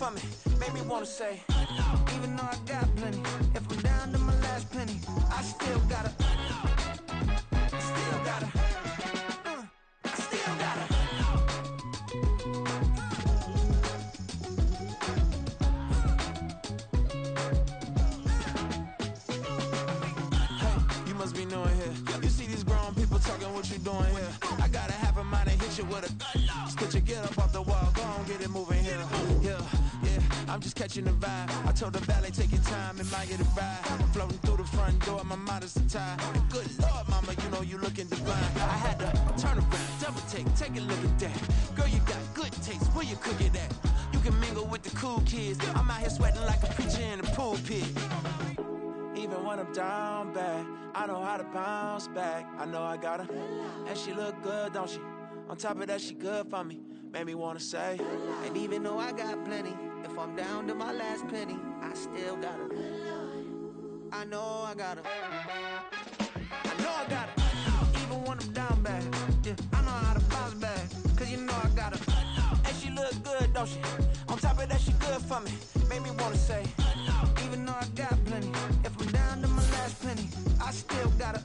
for me. Made me wanna say, even though I got plenty, if I'm down to my last penny, I still gotta, I still gotta, I still gotta. Hey, you must be new in here. You see these grown people talking, what you doing here? I gotta have a mind to hit you with a put your get up off the wall, go on, get it moving here. Yeah, I'm just catching the vibe. I told the valet, take your time, it might get a ride. Floating through the front door, my mind is tied. Good Lord, mama, you know you looking divine. I had to turn around, double take a look at that. Girl, you got good taste, where you cook it at? You can mingle with the cool kids. I'm out here sweating like a preacher in a pulpit. Even when I'm down bad, I know how to bounce back. I know I got her, and she look good, don't she? On top of that, she good for me. Made me wanna say, and even though I got plenty, if I'm down to my last penny, I still got her. I know I got her. I know I got her. Even when I'm down bad, yeah, I know how to bounce back. Cause you know I got her. And she look good, don't she? On top of that, she good for me. Made me wanna say, even though I got plenty, if I'm down to my last penny, I still got her.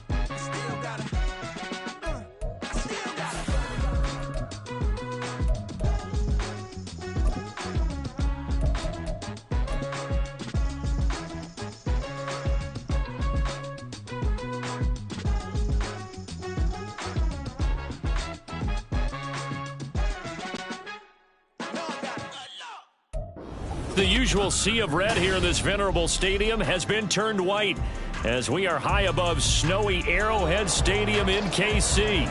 I still got her. The usual sea of red here in this venerable stadium has been turned white as we are high above snowy Arrowhead Stadium in KC.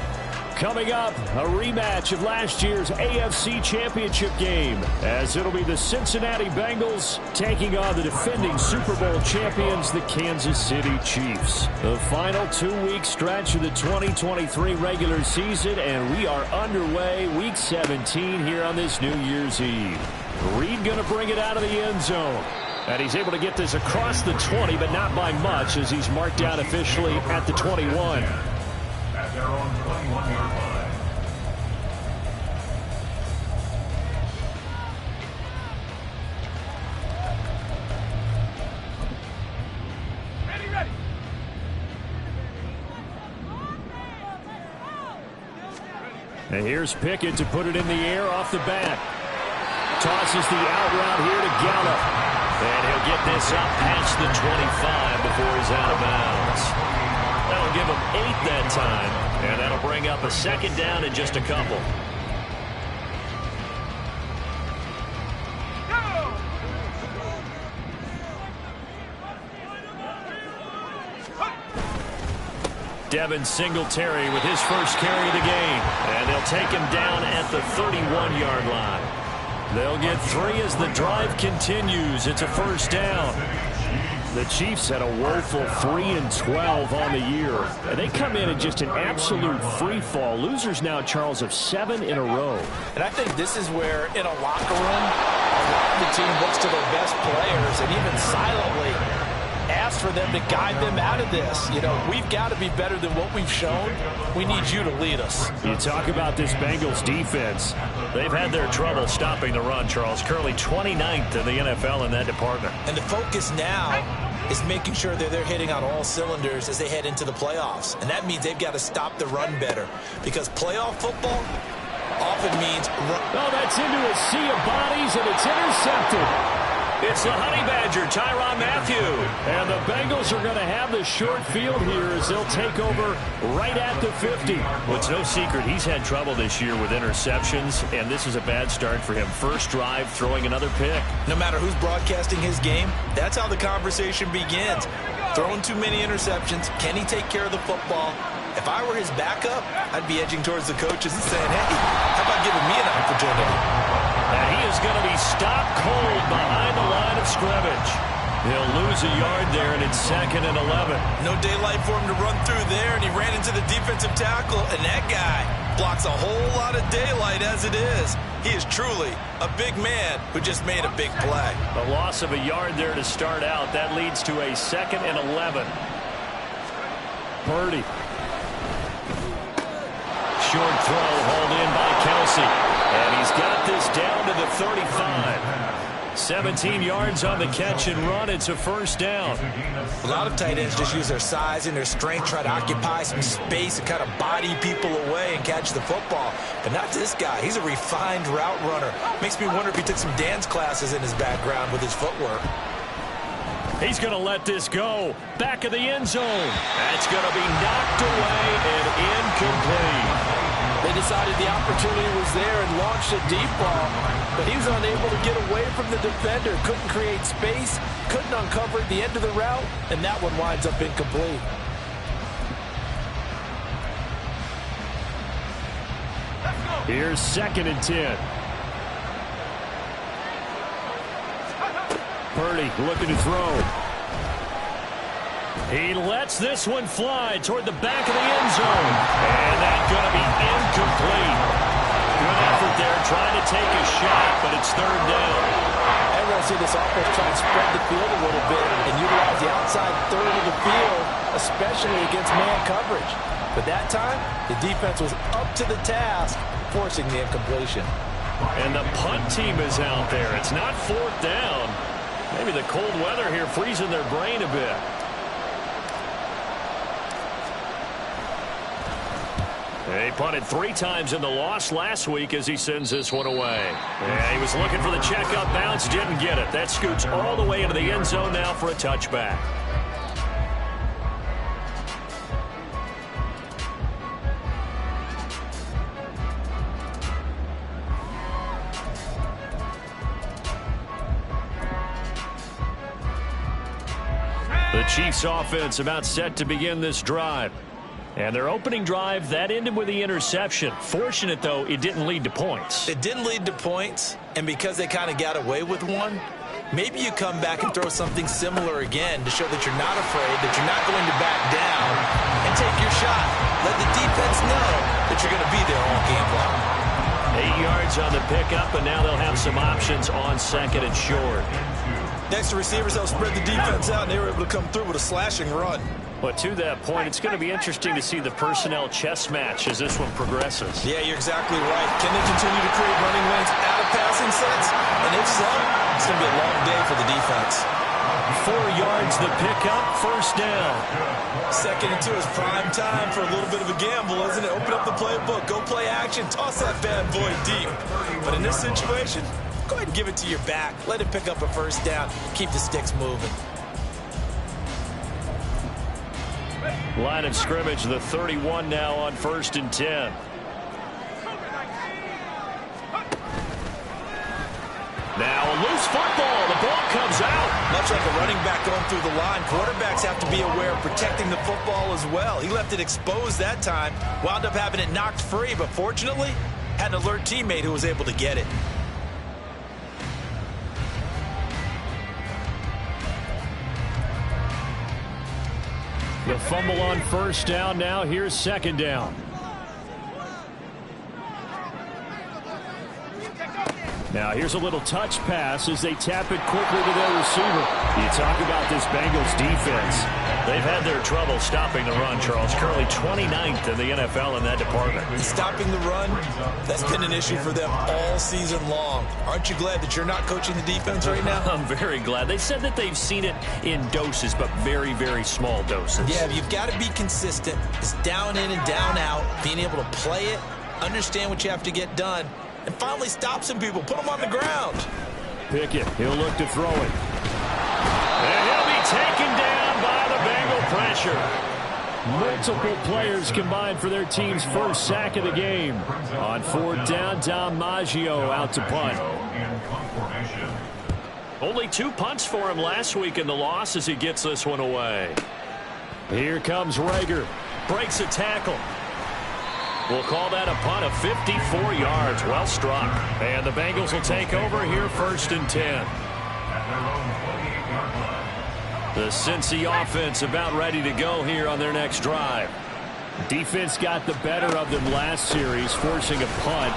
Coming up, a rematch of last year's AFC Championship game, as it'll be the Cincinnati Bengals taking on the defending Super Bowl champions, the Kansas City Chiefs. The final 2-week stretch of the 2023 regular season, and we are underway week 17 here on this New Year's Eve. Reed going to bring it out of the end zone. And he's able to get this across the 20, but not by much, as he's marked down officially at the 21. At their own 21-yard line. Ready. And here's Pickett to put it in the air off the bat. Tosses the out route here to Gallup. And he'll get this up past the 25 before he's out of bounds. That'll give him 8 that time. And that'll bring up a second down in just a couple. Devin Singletary with his first carry of the game. And they'll take him down at the 31-yard line. They'll get 3 as the drive continues. It's a first down. The Chiefs had a woeful 3-12 on the year. And they come in just an absolute free fall. Losers now, Charles, of 7 in a row. And I think this is where, in a locker room, a lot of the team looks to their best players and even silently asks for them to guide them out of this. You know, we've got to be better than what we've shown. We need you to lead us. You talk about this Bengals defense. They've had their trouble stopping the run, Charles. Currently 29th in the NFL in that department. And the focus now is making sure that they're hitting on all cylinders as they head into the playoffs. And that means they've got to stop the run better, because playoff football often means run. Oh, that's into a sea of bodies, and it's intercepted. It's the Honey Badger, Tyrann Mathieu. And the Bengals are going to have the short field here as they'll take over right at the 50. Well, it's no secret he's had trouble this year with interceptions, and this is a bad start for him. First drive, throwing another pick. No matter who's broadcasting his game, that's how the conversation begins. Throwing too many interceptions. Can he take care of the football? If I were his backup, I'd be edging towards the coaches and saying, hey, how about giving me an opportunity? And he is going to be stopped cold behind the line of scrimmage. He'll lose a yard there, and it's 2nd and 11. No daylight for him to run through there, and he ran into the defensive tackle, and that guy blocks a whole lot of daylight as it is. He is truly a big man who just made a big play. A loss of a yard there to start out. That leads to a 2nd and 11. Purdy. Short throw hauled in by Kelsey. Kelsey. And he's got this down to the 35. 17 yards on the catch and run. It's a first down. A lot of tight ends just use their size and their strength, try to occupy some space and kind of body people away and catch the football. But not this guy. He's a refined route runner. Makes me wonder if he took some dance classes in his background with his footwork. He's going to let this go. Back of the end zone. That's going to be knocked away and incomplete. They decided the opportunity was there and launched a deep ball, but he was unable to get away from the defender. Couldn't create space, couldn't uncover the end of the route, and that one winds up incomplete. Here's 2nd and 10. Purdy looking to throw. He lets this one fly toward the back of the end zone. And that's going to be incomplete. Good effort there, trying to take a shot, but it's 3rd down. I want to see this offense try and spread the field a little bit and utilize the outside third of the field, especially against man coverage. But that time, the defense was up to the task, forcing the incompletion. And the punt team is out there. It's not 4th down. Maybe the cold weather here freezing their brain a bit. He punted 3 times in the loss last week as he sends this one away. Yeah, he was looking for the checkup bounce, didn't get it. That scoots all the way into the end zone now for a touchback. The Chiefs offense about set to begin this drive. And their opening drive, that ended with the interception. Fortunate, though, it didn't lead to points. It didn't lead to points, and because they kind of got away with one, maybe you come back and throw something similar again to show that you're not afraid, that you're not going to back down, and take your shot. Let the defense know that you're going to be there all game long. 8 yards on the pickup, and now they'll have some options on 2nd and short. Next to receivers, they'll spread the defense out, and they were able to come through with a slashing run. But to that point, it's going to be interesting to see the personnel chess match as this one progresses. Yeah, you're exactly right. Can they continue to create running lanes out of passing sets? And if so, it's going to be a long day for the defense. 4 yards the pickup, 1st down. 2nd and 2 is prime time for a little bit of a gamble, isn't it? Open up the playbook, go play action, toss that bad boy deep. But in this situation, go ahead and give it to your back. Let it pick up a 1st down. Keep the sticks moving. Line of scrimmage, the 31 now on 1st and 10. Now a loose football. The ball comes out. Much like a running back going through the line, quarterbacks have to be aware of protecting the football as well. He left it exposed that time, wound up having it knocked free, but fortunately, had an alert teammate who was able to get it. The fumble on 1st down now. Here's 2nd down. Now here's a little touch pass as they tap it quickly to their receiver. You talk about this Bengals defense. They've had their trouble stopping the run, Charles. Currently 29th in the NFL in that department. Stopping the run, that's been an issue for them all season long. Aren't you glad that you're not coaching the defense right now? I'm very glad. They said that they've seen it in doses, but very, very small doses. Yeah, you've got to be consistent. It's down in and down out, being able to play it, understand what you have to get done, and finally stop some people, put them on the ground. Pickett, he'll look to throw it. And he'll be taken down by the Bengal pressure. Multiple players combined for their team's 1st sack of the game. On 4th down, Dom Maggio out to punt. Only 2 punts for him last week in the loss as he gets this one away. Here comes Rager. Breaks a tackle. We'll call that a punt of 54 yards. Well struck. And the Bengals will take over here 1st and 10. The Cincy offense about ready to go here on their next drive. Defense got the better of them last series, forcing a punt.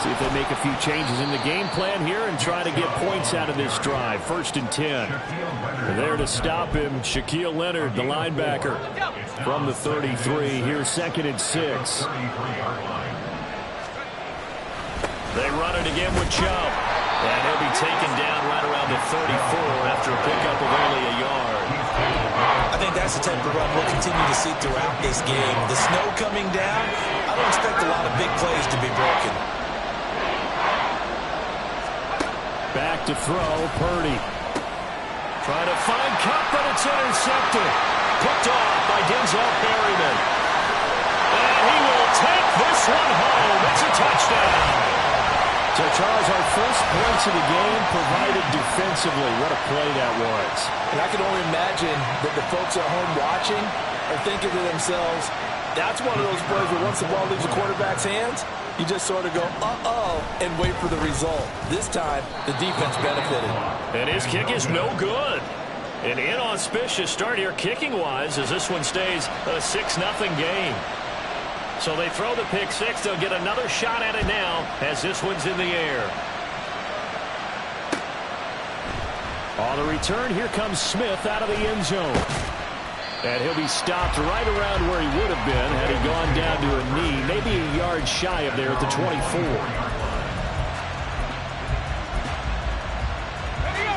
See if they make a few changes in the game plan here and try to get points out of this drive. 1st and 10. There to stop him, Shaquille Leonard, the linebacker, from the 33. Here's 2nd and 6. They run it again with Chubb. And he'll be taken down right around the 34 after a pickup of only a yard. I think that's the type of run we'll continue to see throughout this game. The snow coming down, I don't expect a lot of big plays to be broken. Back to throw, Purdy. Trying to find Cup, but it's intercepted. Picked off by Denzel Perryman. And he will take this one home. It's a touchdown. So, Charles, our first points of the game provided defensively. What a play that was. And I can only imagine that the folks at home watching are thinking to themselves, that's one of those plays where once the ball leaves the quarterback's hands, you just sort of go, uh-oh, and wait for the result. This time, the defense benefited. And his kick is no good. An inauspicious start here kicking-wise as this one stays a 6-0 game. So they throw the pick six. They'll get another shot at it now as this one's in the air. On the return, here comes Smith out of the end zone. And he'll be stopped right around where he would have been had he gone down to a knee, maybe a yard shy of there at the 24.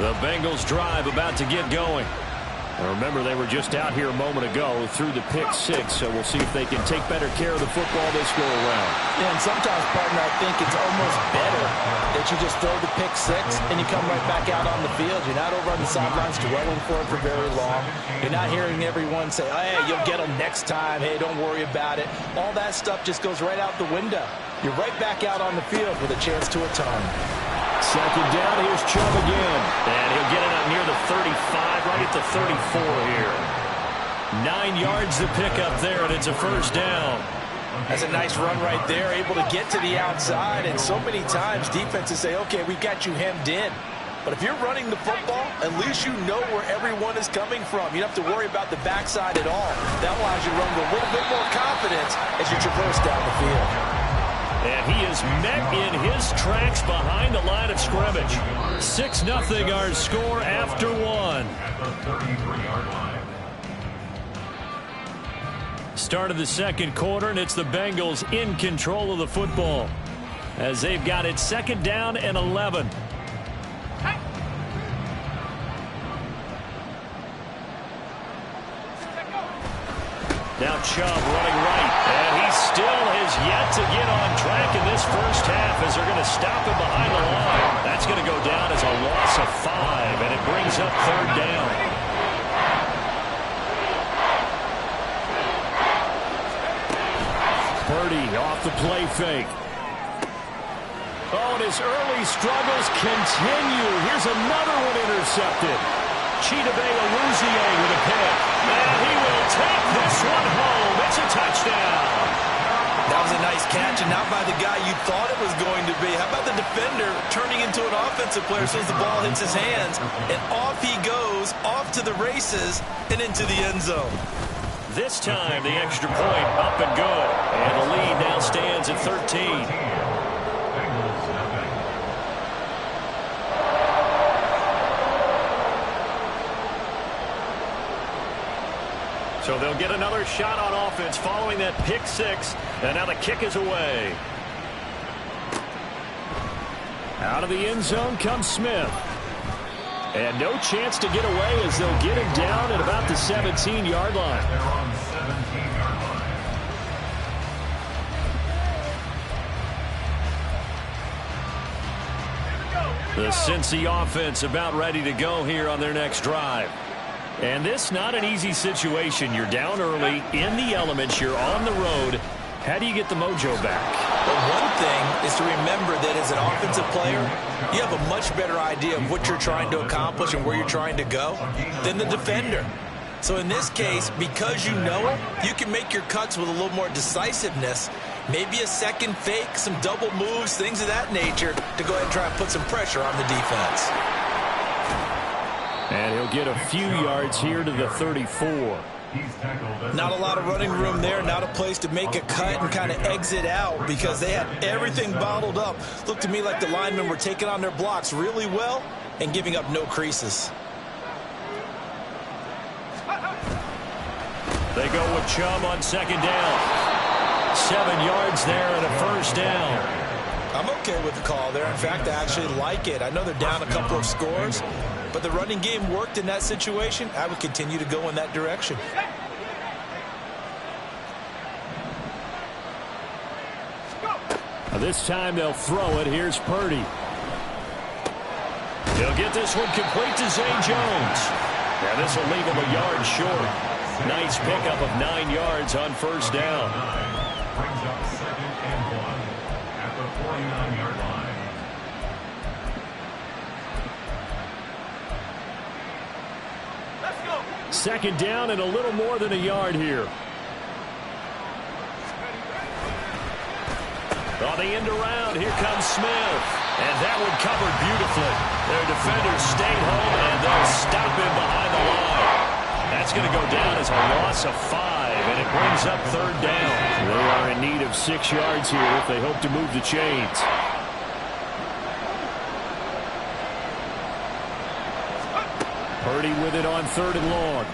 The Bengals drive about to get going. And remember, they were just out here a moment ago through the pick six, so we'll see if they can take better care of the football this go around. Yeah, and sometimes, partner, I think it's almost better that you just throw the pick six and you come right back out on the field. You're not over on the sidelines dwelling for it for very long. You're not hearing everyone say, oh, hey, you'll get them next time. Hey, don't worry about it. All that stuff just goes right out the window. You're right back out on the field with a chance to atone. Second down, here's Chubb again. And he'll get it up near the 35, right at the 34 here. 9 yards to pick up there, and it's a first down. That's a nice run right there, able to get to the outside. And so many times defenses say, okay, we've got you hemmed in. But if you're running the football, at least you know where everyone is coming from. You don't have to worry about the backside at all. That allows you to run with a little bit more confidence as you traverse down the field. And he is met in his tracks behind the line of scrimmage. 6-0 our score after one. Start of the second quarter, and it's the Bengals in control of the football as they've got it second down and 11. Now Chubb running right, and he still has yet to get on track in this first half as they're going to stop him behind the line. That's going to go down as a loss of 5, and it brings up third down. Purdy off the play fake. Oh, and his early struggles continue. Here's another one intercepted. Chidobe-Awuzie with a pick. And he will take this one home. It's a touchdown. That was a nice catch, and not by the guy you thought it was going to be. How about the defender turning into an offensive player as soon as the ball hits his hands? And off he goes, off to the races, and into the end zone. This time, the extra point up and good. And the lead now stands at 13. So they'll get another shot on offense following that pick six. And now the kick is away. Out of the end zone comes Smith. And no chance to get away as they'll get him down at about the 17-yard line. The Cincy offense about ready to go here on their next drive. And this not an easy situation. You're down early, in the elements, you're on the road. How do you get the mojo back? Well, one thing is to remember that as an offensive player, you have a much better idea of what you're trying to accomplish and where you're trying to go than the defender. So in this case, because you know it, you can make your cuts with a little more decisiveness. Maybe a second fake, some double moves, things of that nature to go ahead and try and put some pressure on the defense. And he'll get a few yards here to the 34. Not a lot of running room there, not a place to make a cut and kind of exit out because they had everything bottled up. Looked to me like the linemen were taking on their blocks really well and giving up no creases. They go with Chubb on second down. 7 yards there and a first down. I'm okay with the call there. In fact, I actually like it. I know they're down a couple of scores, but the running game worked in that situation. I would continue to go in that direction. This time they'll throw it. Here's Purdy. He'll get this one complete to Zay Jones. And this will leave him a yard short. Nice pickup of 9 yards on first down. Brings up 2nd and 1 at the 49-yard line. Let's go. Second down and a little more than a yard here. On the end around, here comes Smith. And that one covered beautifully. Their defenders stayed home, and they'll stop him behind the line. That's going to go down as a loss of 5, and it brings up third down. They are in need of 6 yards here if they hope to move the chains. Purdy with it on 3rd and long.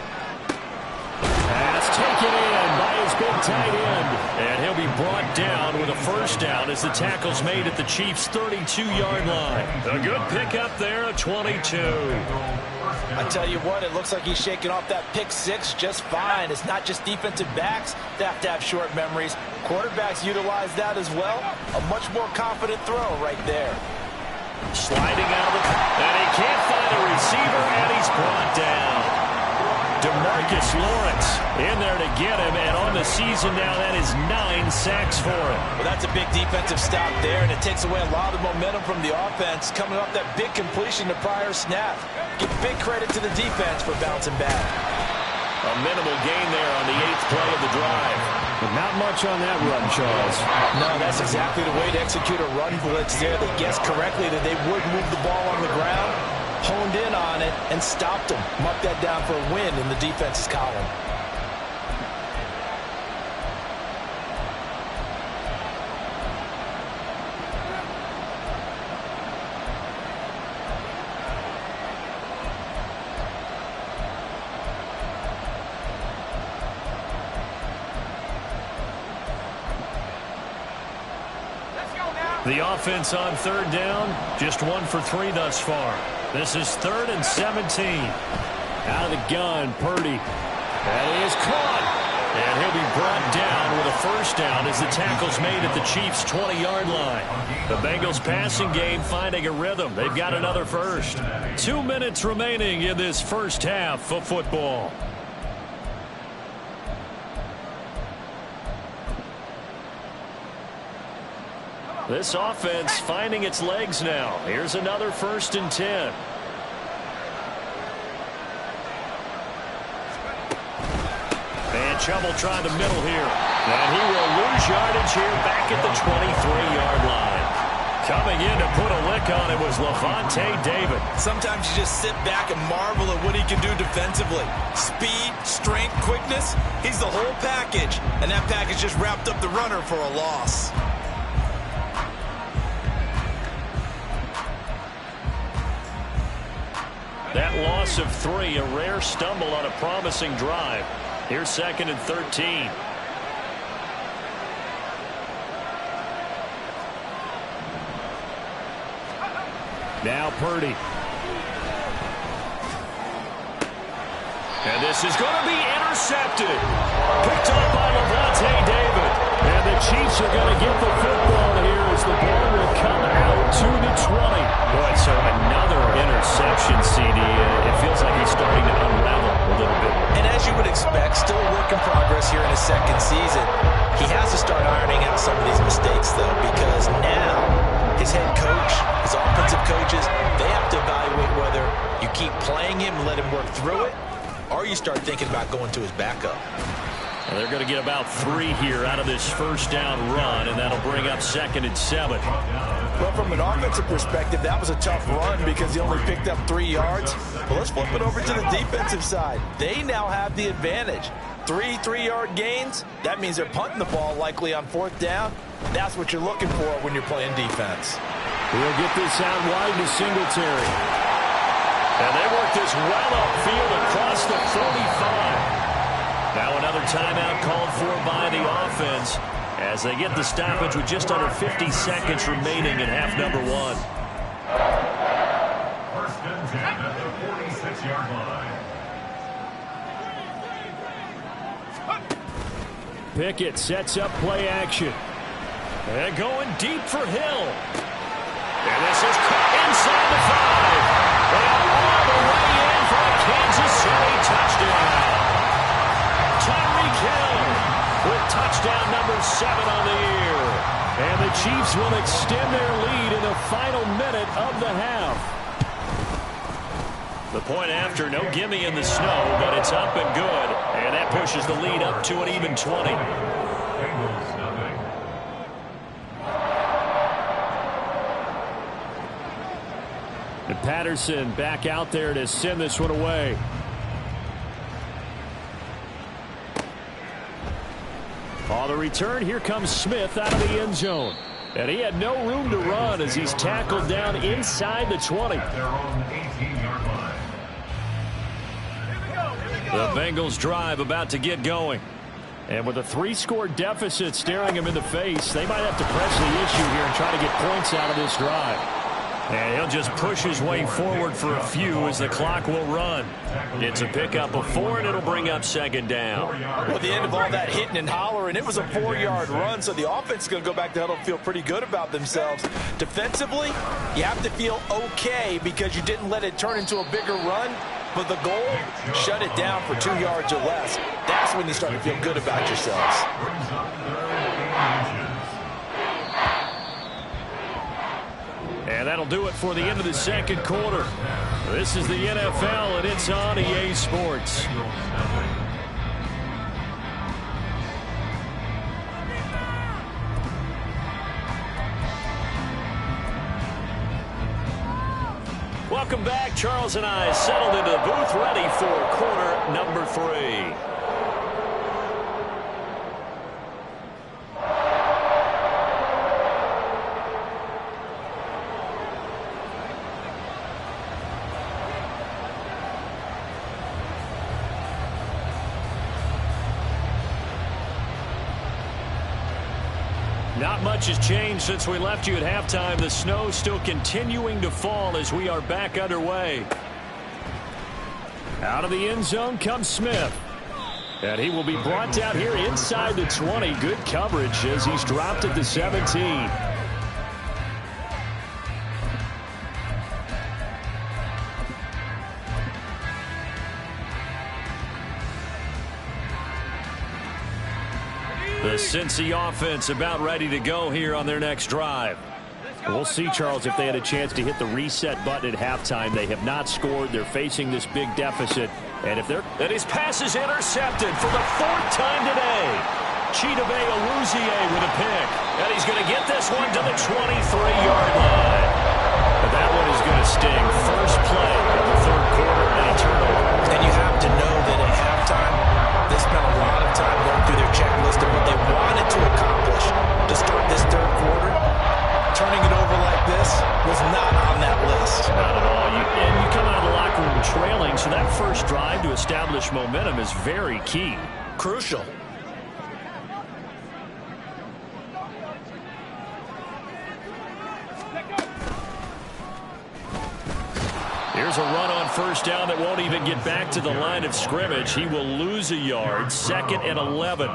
Pass taken in by his big tight end. And he'll be brought down with a first down as the tackle's made at the Chiefs' 32-yard line. A good pickup there, a 22. I tell you what, it looks like he's shaking off that pick 6 just fine. It's not just defensive backs that have to have short memories. Quarterbacks utilize that as well. A much more confident throw right there. Sliding out of the... And he can't find a receiver, and he's brought down. DeMarcus Lawrence in there to get him, and on the season now, that is 9 sacks for him. Well, that's a big defensive stop there, and it takes away a lot of the momentum from the offense coming off that big completion to prior snap. Give big credit to the defense for bouncing back. A minimal gain there on the 8th play of the drive. But not much on that run, Charles. No, that's exactly the way to execute a run blitz there. They guessed correctly that they would move the ball on the ground, honed in on it, and stopped them. Marked that down for a win in the defense's column. The offense on 3rd down, just 1 for 3 thus far. This is 3rd and 17. Out of the gun, Purdy. That is caught. And he'll be brought down with a first down as the tackle's made at the Chiefs' 20-yard line. The Bengals passing game finding a rhythm. They've got another first. 2 minutes remaining in this first half of football. This offense finding its legs now. Here's another 1st and 10. And Chubb try the middle here. And he will lose yardage here back at the 23-yard line. Coming in to put a lick on it was Levante David. Sometimes you just sit back and marvel at what he can do defensively. Speed, strength, quickness, he's the whole package. And that package just wrapped up the runner for a loss. That loss of 3, a rare stumble on a promising drive. Here's 2nd and 13. Now Purdy. And this is going to be intercepted. Picked up by Levante David. And the Chiefs are going to get the football here as the ball will come out to the 20. Boy, so another interception, CD. It feels like he's starting to unravel a little bit. And as you would expect, still a work in progress here in his 2nd season. He has to start ironing out some of these mistakes, though, because now his head coach, his offensive coaches, they have to evaluate whether you keep playing him and let him work through it, or you start thinking about going to his backup. And they're going to get about 3 here out of this first down run, and that'll bring up 2nd and 7. Well, from an offensive perspective, that was a tough run because he only picked up 3 yards. But let's flip it over to the defensive side. They now have the advantage. 3 3-yard gains, that means they're punting the ball likely on 4th down. That's what you're looking for when you're playing defense. We'll get this out wide to Singletary. And they work this well upfield across the 45. Now another timeout called for by the offense. as they get the stoppage with just under 50 seconds remaining in half number 1. First and 10 at the 46-yard line. Pickett sets up play action. And going deep for Hill. And this is caught inside the 5. And all the way in for a Kansas City touchdown. Tyreek Hill with touchdown number 7 on the year. And the Chiefs will extend their lead in the final minute of the half. The point after, no gimme in the snow, but it's up and good. And that pushes the lead up to an even 20. Bengals nothing. And Patterson back out there to send this one away. On the return, here comes Smith out of the end zone. And he had no room to run as he's tackled down inside the 20. At their own 18-yard line. The Bengals drive about to get going. And with a 3-score deficit staring them in the face, they might have to press the issue here and try to get points out of this drive. And he'll just push his way forward for a few as the clock will run. It's a pickup of 4, and it'll bring up second down. Well, at the end of all that hitting and hollering, it was a 4-yard run, so the offense is going to go back to huddle and feel pretty good about themselves. Defensively, you have to feel okay because you didn't let it turn into a bigger run. But the goal, shut it down for 2 yards or less. That's when you start to feel good about yourselves. Brings up 3rd and 8 inches. And that'll do it for the end of the second quarter. This is the NFL, and it's on EA Sports. Welcome back. Charles and I settled into the booth, ready for quarter number 3. Not much has changed since we left you at halftime. The snow still continuing to fall as we are back underway. Out of the end zone comes Smith. And he will be brought down here inside the 20. Good coverage as he's dropped at the 17. The Cincy offense about ready to go here on their next drive. We'll see, Charles, if they had a chance to hit the reset button at halftime. They have not scored. They're facing this big deficit. And if they're... And his pass is intercepted for the 4th time today. Chidobe Awuzie with a pick. And he's going to get this one to the 23-yard line. But that one is going to sting. First play of the 3rd quarter and a turnover. And you have to know that at halftime, they spent a lot of time going through their checklist of what they wanted to accomplish to start this 3rd quarter. Turning it over like this was not on that list. Not at all. And you come out of the locker room trailing, so that first drive to establish momentum is very key. Crucial. Here's a run on first down that won't even get back to the line of scrimmage. He will lose a yard. 2nd and 11.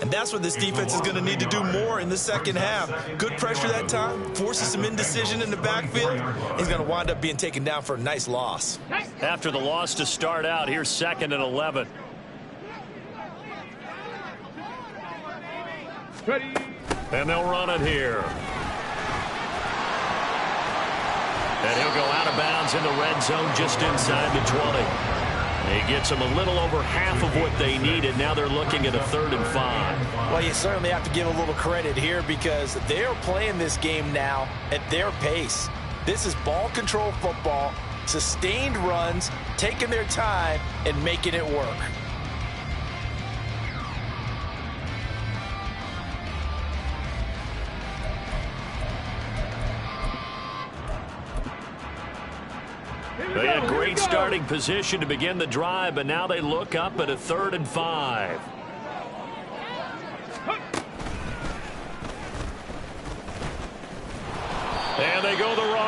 And that's what this defense is going to need to do more in the second half. Good pressure that time, forces some indecision in the backfield. He's going to wind up being taken down for a nice loss. After the loss to start out, here's 2nd and 11. Ready. And they'll run it here. And he'll go out of bounds in the red zone just inside the 20. He gets them a little over half of what they needed. Now they're looking at a 3rd and 5. Well, you certainly have to give a little credit here because they're playing this game now at their pace. This is ball control football, sustained runs, taking their time, and making it work. They had great starting position to begin the drive, but now they look up at a 3rd and 5.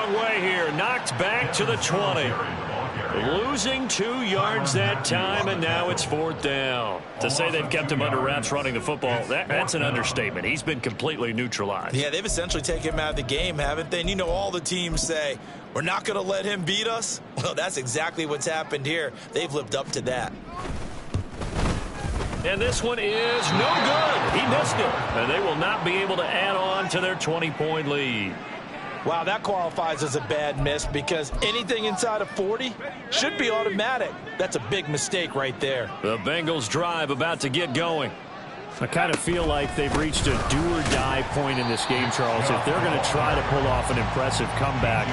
wrong way here. Knocked back to the 20. Losing 2 yards that time, and now it's 4th down. To say they've kept him under wraps running the football, that's an understatement. He's been completely neutralized. Yeah, they've essentially taken him out of the game, haven't they? And you know, all the teams say, we're not going to let him beat us. Well, that's exactly what's happened here. They've lived up to that. And this one is no good. He missed it. And they will not be able to add on to their 20-point lead. Wow, that qualifies as a bad miss because anything inside of 40 should be automatic. That's a big mistake right there. The Bengals drive about to get going. I kind of feel like they've reached a do-or-die point in this game, Charles. If they're going to try to pull off an impressive comeback,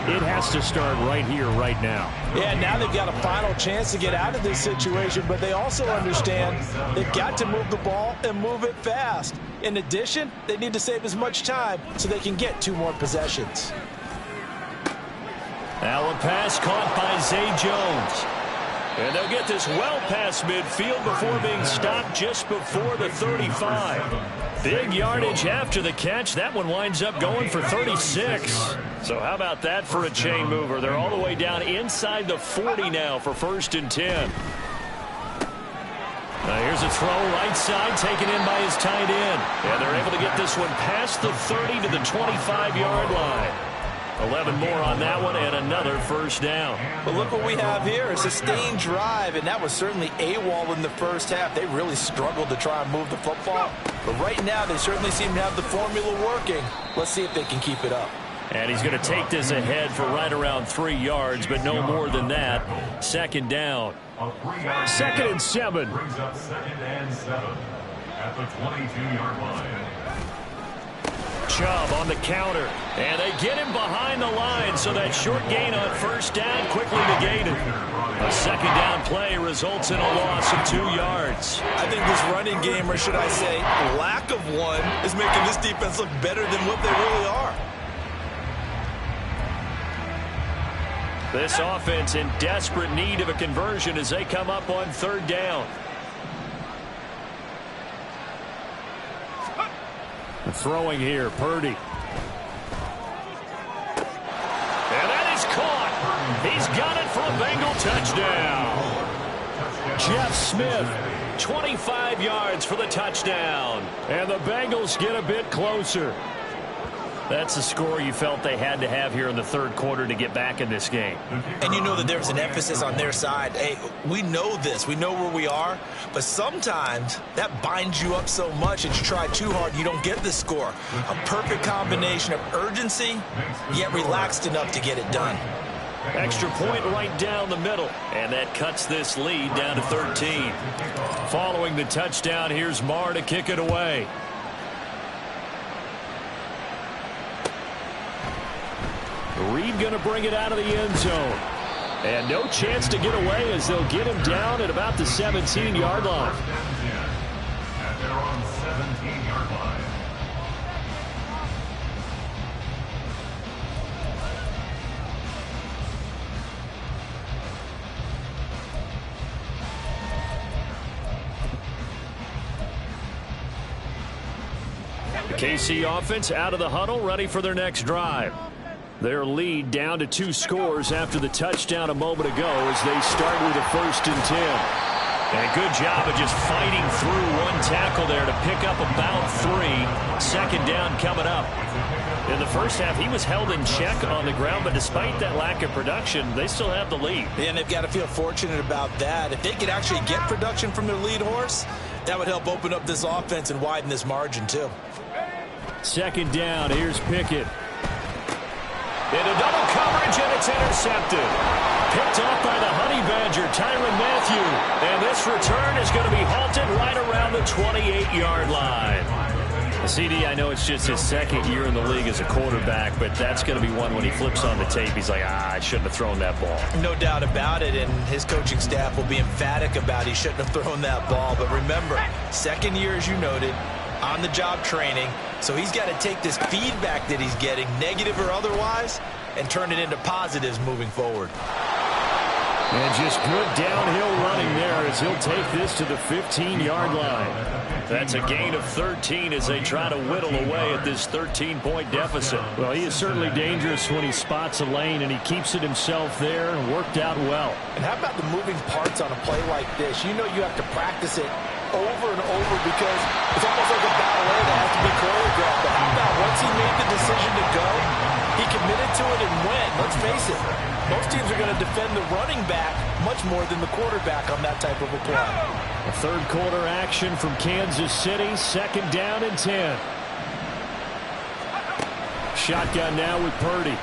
it has to start right here, right now. Yeah, now they've got a final chance to get out of this situation, but they also understand they've got to move the ball and move it fast. In addition, they need to save as much time so they can get 2 more possessions. Now a pass caught by Zay Jones. And they'll get this well past midfield before being stopped just before the 35. Big yardage after the catch. That one winds up going for 36. So how about that for a chain mover? They're all the way down inside the 40 now for 1st and 10. Now here's a throw right side taken in by his tight end. And they're able to get this one past the 30 to the 25-yard line. 11 more on that one and another 1st down. But look what we have here, a sustained drive, and that was certainly AWOL in the first half. They really struggled to try and move the football. But right now they certainly seem to have the formula working. Let's see if they can keep it up. And he's going to take this ahead for right around 3 yards, but no more than that. 2nd down. 2nd and 7. Brings up 2nd and 7 at the 22-yard line. Chubb on the counter, and they get him behind the line, so that short gain on 1st down quickly negated. A 2nd down play results in a loss of 2 yards. I think this running game, or should I say lack of one, is making this defense look better than what they really are. This offense in desperate need of a conversion as they come up on 3rd down. Throwing here, Purdy. And that is caught. He's got it for a Bengal touchdown. Jeff Smith, 25 yards for the touchdown. And the Bengals get a bit closer. That's the score you felt they had to have here in the 3rd quarter to get back in this game. And you know that there's an emphasis on their side. Hey, we know this. We know where we are. But sometimes that binds you up so much that you try too hard, you don't get the score. A perfect combination of urgency, yet relaxed enough to get it done. Extra point right down the middle. And that cuts this lead down to 13. Following the touchdown, here's Marr to kick it away. Reed going to bring it out of the end zone. And no chance to get away as they'll get him down at about the 17-yard line. And they're on 17-yard line. The KC offense out of the huddle, ready for their next drive. Their lead down to 2 scores after the touchdown a moment ago as they start with a 1st and 10. And a good job of just fighting through one tackle there to pick up about 3. 2nd down coming up. In the first half, he was held in check on the ground, but despite that lack of production, they still have the lead. And they've got to feel fortunate about that. If they could actually get production from their lead horse, that would help open up this offense and widen this margin too. 2nd down, here's Pickett. Into double coverage, and it's intercepted. Picked off by the Honey Badger, Tyrann Mathieu. And this return is going to be halted right around the 28-yard line. CD, I know it's just his 2nd year in the league as a quarterback, but that's going to be one when he flips on the tape, he's like, I shouldn't have thrown that ball. No doubt about it, and his coaching staff will be emphatic about he shouldn't have thrown that ball. But remember, 2nd year, as you noted, on-the-job training, so he's got to take this feedback that he's getting, negative or otherwise, and turn it into positives moving forward. And just good downhill running there as he'll take this to the 15-yard line. That's a gain of 13 as they try to whittle away at this 13-point deficit. Well, he is certainly dangerous when he spots a lane, and he keeps it himself there and worked out well. And how about the moving parts on a play like this? You know you have to practice it over and over because it's almost like a ballet that has to be choreographed. But how about once he made the decision to go, he committed to it and went. Let's face it, most teams are going to defend the running back much more than the quarterback on that type of a play. A third quarter action from Kansas City, 2nd down and 10. Shotgun now with Purdy.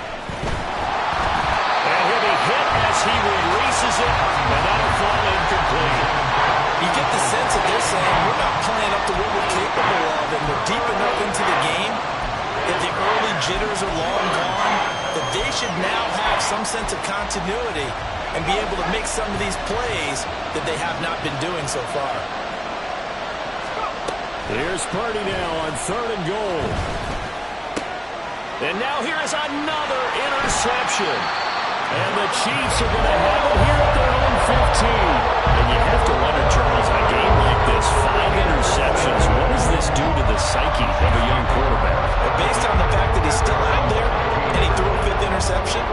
And he'll be hit as he releases it, and that'll fall incomplete. You get the sense that they're saying we're not playing up to what we're capable of, and we're deep enough into the game that the early jitters are long gone, that they should now have some sense of continuity and be able to make some of these plays that they have not been doing so far. Here's Purdy now on 3rd and goal. And now here is another interception. And the Chiefs are going to have it here at their own 15. And you have to wonder, Charles, in a game like this, 5 interceptions, what does this do to the psyche of a young quarterback? But based on the fact that he's still out there and he threw a 5th interception,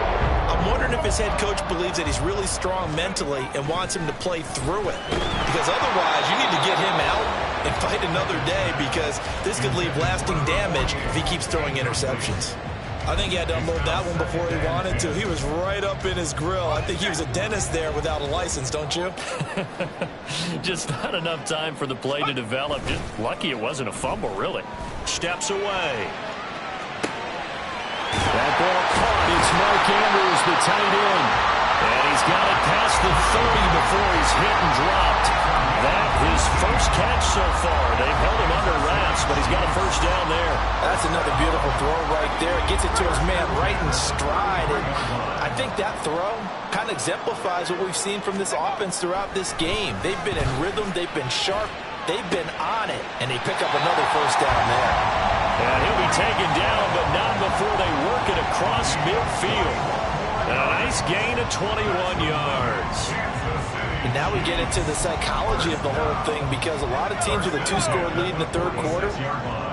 I'm wondering if his head coach believes that he's really strong mentally and wants him to play through it. Because otherwise, you need to get him out and fight another day because this could leave lasting damage if he keeps throwing interceptions. I think he had to unload that one before he wanted to. He was right up in his grill. I think he was a dentist there without a license, don't you? Just not enough time for the play to develop. Just lucky it wasn't a fumble, really. Steps away. That ball caught. It's Mark Andrews, the tight end. And he's got it past the 30 before he's hit and dropped. That his first catch so far. They've held him under wraps, but he's got a first down there. That's another beautiful throw right there. It gets it to his man right in stride. And I think that throw kind of exemplifies what we've seen from this offense throughout this game. They've been in rhythm. They've been sharp. They've been on it. And they pick up another first down there. And he'll be taken down, but not before they work it across midfield. And a nice gain of 21 yards. And now we get into the psychology of the whole thing because a lot of teams with a 2-score lead in the 3rd quarter,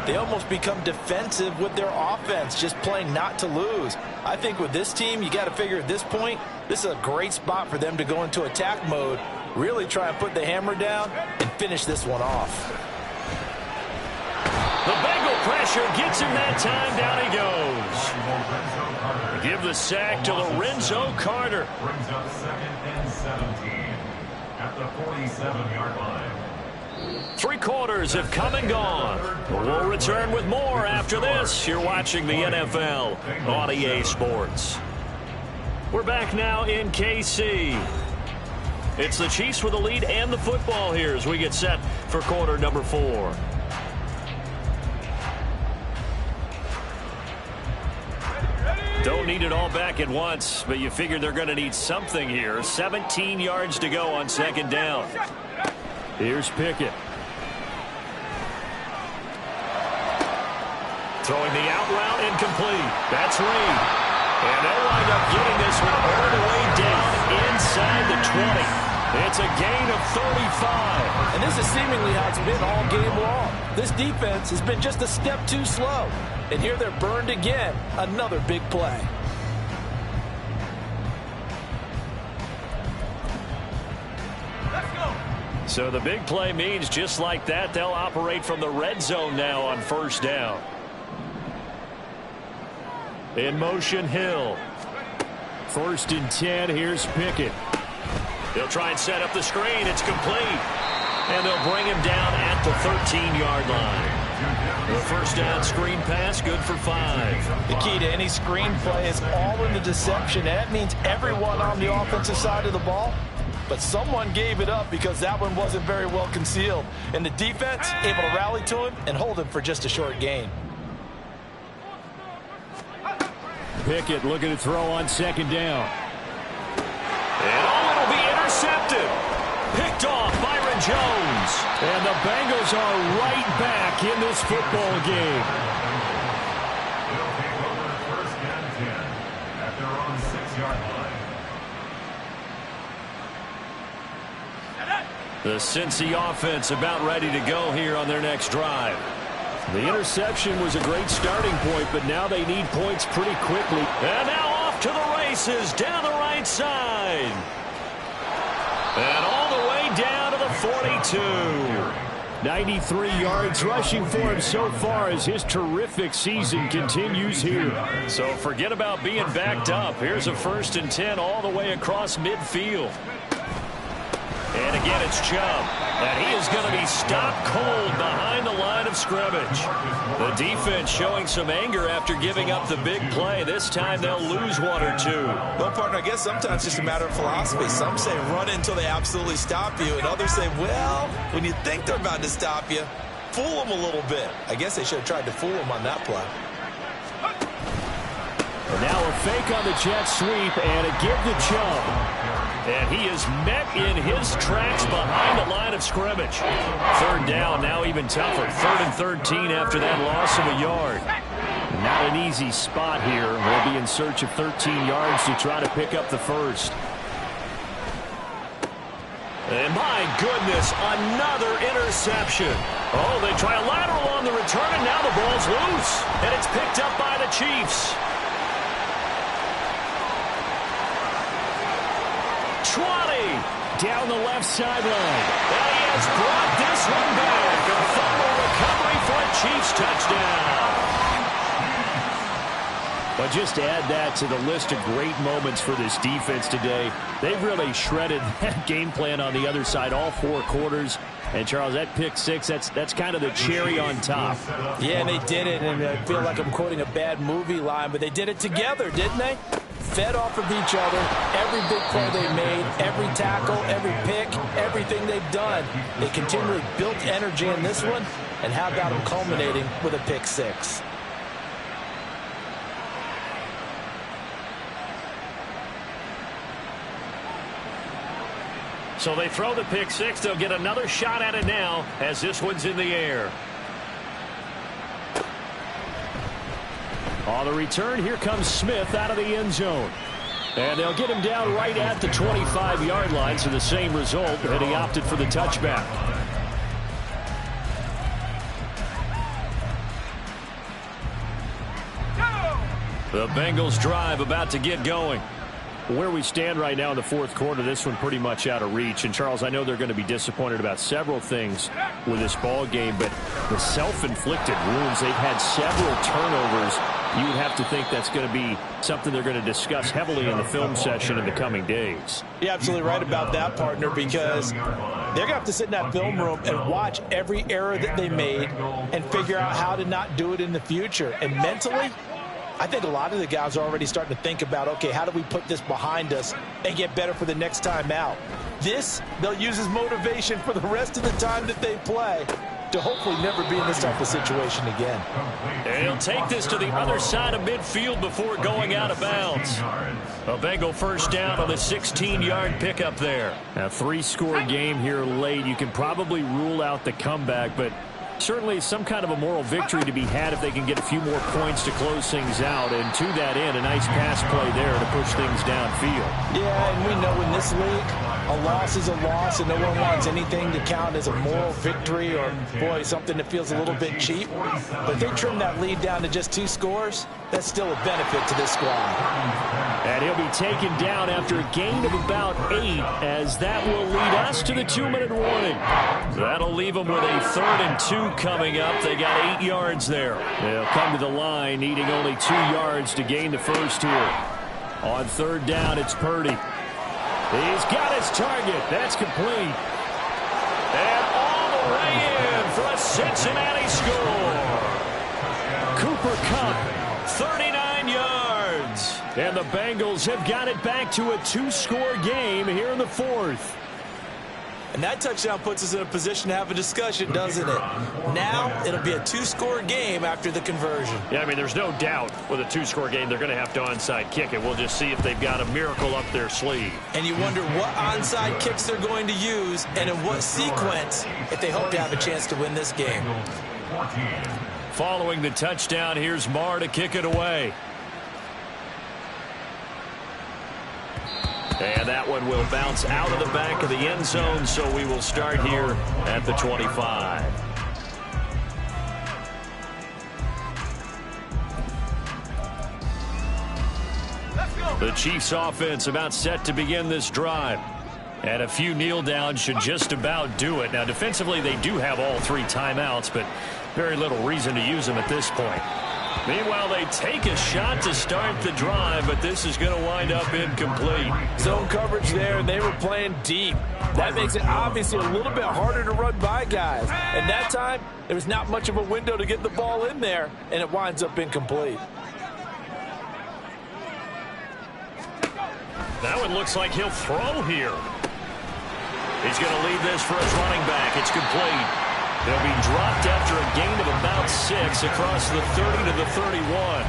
they almost become defensive with their offense, just playing not to lose. I think with this team, you got to figure at this point, this is a great spot for them to go into attack mode, really try and put the hammer down and finish this one off. The Bengal pressure gets him that time. Down he goes. Give the sack to Lorenzo Carter. Brings up 2nd and 17 at the 47-yard line. 3 quarters have come and gone. We'll return with more after this. You're watching the NFL on EA Sports. We're back now in KC. It's the Chiefs with the lead and the football here as we get set for quarter number 4. Don't need it all back at once, but you figure they're going to need something here. 17 yards to go on 2nd down. Here's Pickett. Throwing the out route incomplete. That's Reed. And they'll wind up getting this one all the way down inside the 20. It's a gain of 35. And this is seemingly how it's been all game long. This defense has been just a step too slow. And here they're burned again. Another big play. Let's go. So the big play means just like that, they'll operate from the red zone now on 1st down. In motion, Hill. 1st and 10. Here's Pickett. They'll try and set up the screen. It's complete. And they'll bring him down at the 13-yard line. The first down screen pass, good for 5. The key to any screen play is all in the deception. That means everyone on the offensive side of the ball. But someone gave it up because that one wasn't very well concealed. And the defense able to rally to him and hold him for just a short gain. Pickett looking to throw on 2nd down. And it'll be intercepted. Picked off Byron Jones. And the Bengals are right back in this football game. They'll take over 1st and 10 at their own 6-yard line. The Cincy offense about ready to go here on their next drive. The interception was a great starting point, but now they need points pretty quickly. And now off to the races down the right side. And all the way down to the 42. 93 yards rushing for him so far as his terrific season continues here. So forget about being backed up. Here's a 1st and 10 all the way across midfield. And again, it's Chubb. And he is going to be stopped cold behind the line of scrimmage. The defense showing some anger after giving up the big play. This time they'll lose 1 or 2. Well, partner, I guess sometimes it's just a matter of philosophy. Some say run until they absolutely stop you, and others say, well, when you think they're about to stop you, fool them a little bit. I guess they should have tried to fool them on that play. And now a fake on the jet sweep and a give to Chubb. And he is met in his tracks behind the line of scrimmage. 3rd down, now even tougher. 3rd and 13 after that loss of a yard. Not an easy spot here. They'll be in search of 13 yards to try to pick up the first. And my goodness, another interception. Oh, they try a lateral on the return, and now the ball's loose. And it's picked up by the Chiefs. 20 down the left sideline. And he has brought this one back. A fumble recovery for a Chiefs touchdown. But just to add that to the list of great moments for this defense today, they've really shredded that game plan on the other side all 4 quarters. And, Charles, that pick 6, that's kind of the cherry on top. Yeah, and they did it, and I feel like I'm quoting a bad movie line, but they did it together, didn't they? Fed off of each other, every big play they made, every tackle, every pick, everything they've done. They continually built energy in this one, and how about them culminating with a pick 6? So they throw the pick 6. They'll get another shot at it now as this one's in the air. On the return, here comes Smith out of the end zone. And they'll get him down right at the 25-yard line, so the same result, and he opted for the touchback. The Bengals drive about to get going. Where we stand right now in the 4th quarter, this one pretty much out of reach. And, Charles, I know they're going to be disappointed about several things with this ball game, but the self-inflicted wounds, they've had several turnovers. You would have to think that's going to be something they're going to discuss heavily in the film session in the coming days. You're absolutely right about that, partner, because they're going to have to sit in that film room and watch every error that they made and figure out how to not do it in the future. And mentally, I think a lot of the guys are already starting to think about, okay, how do we put this behind us and get better for the next time out? This, they'll use as motivation for the rest of the time that they play to hopefully never be in this type of situation again. And he'll take this to the other side of midfield before going out of bounds. A Bengal 1st down on the 16-yard pickup there. A 3-score game here late. You can probably rule out the comeback, but certainly some kind of a moral victory to be had if they can get a few more points to close things out. And to that end, a nice pass play there to push things downfield. Yeah, and we know in this league, a loss is a loss, and no one wants anything to count as a moral victory or, boy, something that feels a little bit cheap. But if they trim that lead down to just 2 scores, that's still a benefit to this squad. And he'll be taken down after a gain of about 8, as that will lead us to the 2-minute warning. That'll leave them with a 3rd and 2 coming up. They got 8 yards there. They'll come to the line, needing only 2 yards to gain the first here. On 3rd down, it's Purdy. He's got his target. That's complete. And all the way in for a Cincinnati score. Cooper Kupp, 39 yards. And the Bengals have got it back to a 2-score game here in the 4th. And that touchdown puts us in a position to have a discussion, doesn't it? Now it'll be a 2-score game after the conversion. Yeah, I mean, there's no doubt with a 2-score game, they're going to have to onside kick it. We'll just see if they've got a miracle up their sleeve. And you wonder what onside kicks they're going to use and in what sequence if they hope to have a chance to win this game. Following the touchdown, here's Marr to kick it away. And that one will bounce out of the back of the end zone, so we will start here at the 25. The Chiefs offense about set to begin this drive. And a few kneel downs should just about do it. Now, defensively, they do have all 3 timeouts, but very little reason to use them at this point. Meanwhile, they take a shot to start the drive, but this is going to wind up incomplete. Zone coverage there, and they were playing deep. That makes it obviously a little bit harder to run by guys. And that time, there was not much of a window to get the ball in there, and it winds up incomplete. That one looks like he'll throw here. He's going to leave this for his running back. It's complete. They'll be dropped after a gain of about 6 across the 30 to the 31.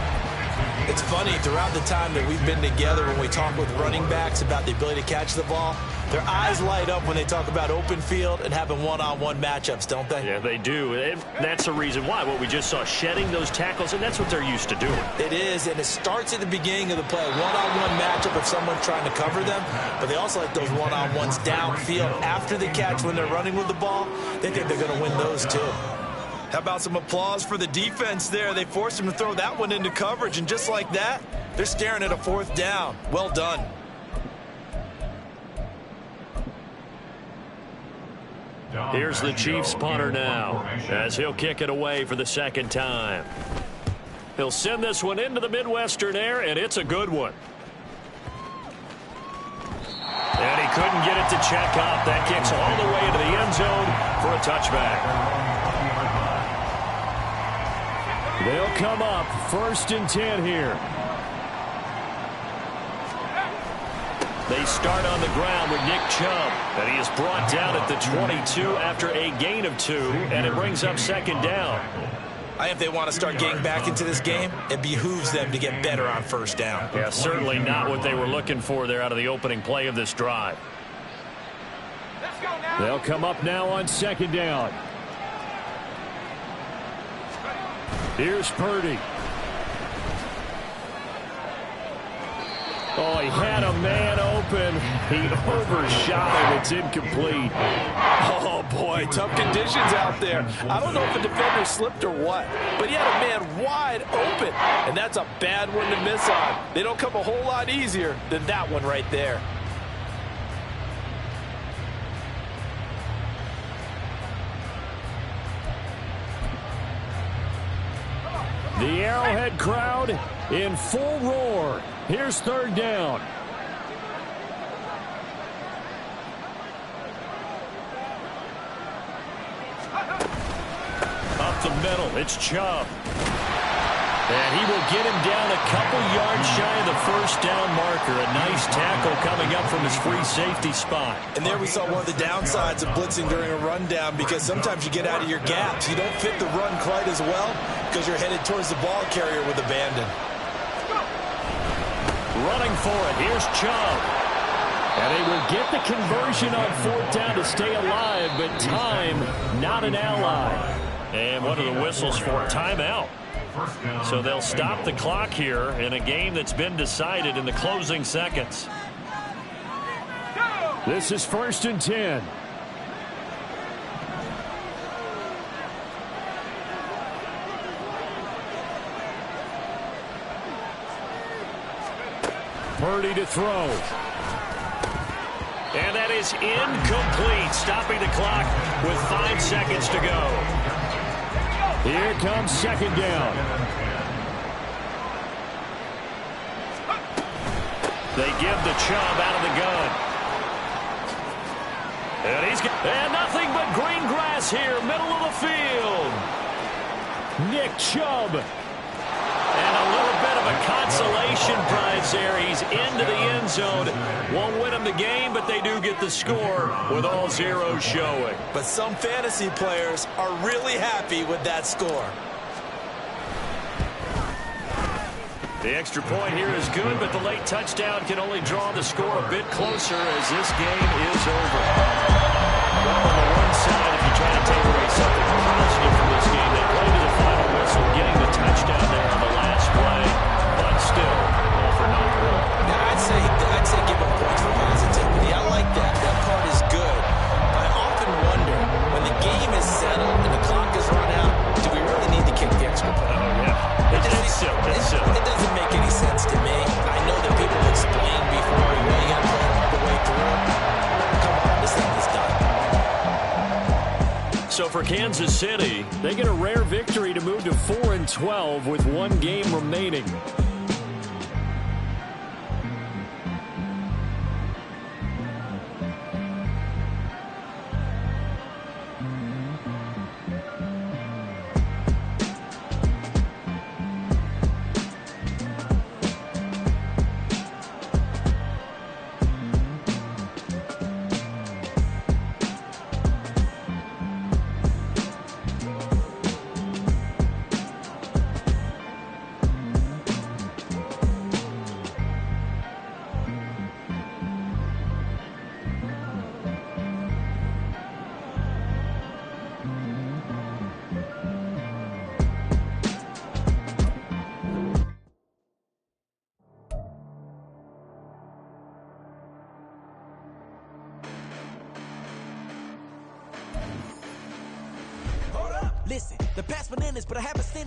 It's funny, throughout the time that we've been together when we talk with running backs about the ability to catch the ball, their eyes light up when they talk about open field and having one-on-one matchups, don't they? Yeah, they do. And that's the reason why. What we just saw, shedding those tackles, and that's what they're used to doing. It is, and it starts at the beginning of the play. One-on-one matchup if someone's trying to cover them, but they also like those one-on-ones downfield after the catch when they're running with the ball. They think they're going to win those too. How about some applause for the defense there? They forced him to throw that one into coverage, and just like that, they're staring at a 4th down. Well done. Here's the Chiefs punter now, as he'll kick it away for the 2nd time. He'll send this one into the Midwestern air, and it's a good one. And he couldn't get it to check up. That kicks all the way into the end zone for a touchback. They'll come up 1st and 10 here. They start on the ground with Nick Chubb, and he is brought down at the 22 after a gain of 2, and it brings up 2nd down. If they want to start getting back into this game, it behooves them to get better on 1st down. Yeah, certainly not what they were looking for there out of the opening play of this drive. They'll come up now on 2nd down. Here's Purdy. Oh, he had a man open. He overshot it. It's incomplete. Oh, boy, tough conditions out there. I don't know if the defender slipped or what, but he had a man wide open, and that's a bad one to miss on. They don't come a whole lot easier than that one right there. The Arrowhead crowd in full roar. Here's 3rd down. Up the middle, it's Chubb. And he will get him down a couple yards shy of the 1st down marker. A nice tackle coming up from his free safety spot. And there we saw one of the downsides of blitzing during a rundown, because sometimes you get out of your gaps. You don't fit the run quite as well because you're headed towards the ball carrier with abandon. Running for it, here's Chubb. And they will get the conversion on 4th down to stay alive, but time not an ally. And what are the whistles for? Timeout. So they'll stop the clock here in a game that's been decided in the closing seconds. This is 1st and 10. Purdy to throw. And that is incomplete, stopping the clock with 5 seconds to go. Here comes 2nd down. They give the Chubb out of the gun. And nothing but green grass here, middle of the field. Nick Chubb. And a little bit of a consolation prize there. He's into the end zone. Won't win him the game, but they do get the score with all zeros showing. But some fantasy players are really happy with that score. The extra point here is good, but the late touchdown can only draw the score a bit closer as this game is over. Well, on the one side, if you try to take away something positive from this game, they play to the final whistle, getting the touchdown there on the last play, but still, all for naught. Yeah, I'd say give them points for So for Kansas City, they get a rare victory to move to 4-12 with one game remaining. Listen, the past bananas, but I haven't seen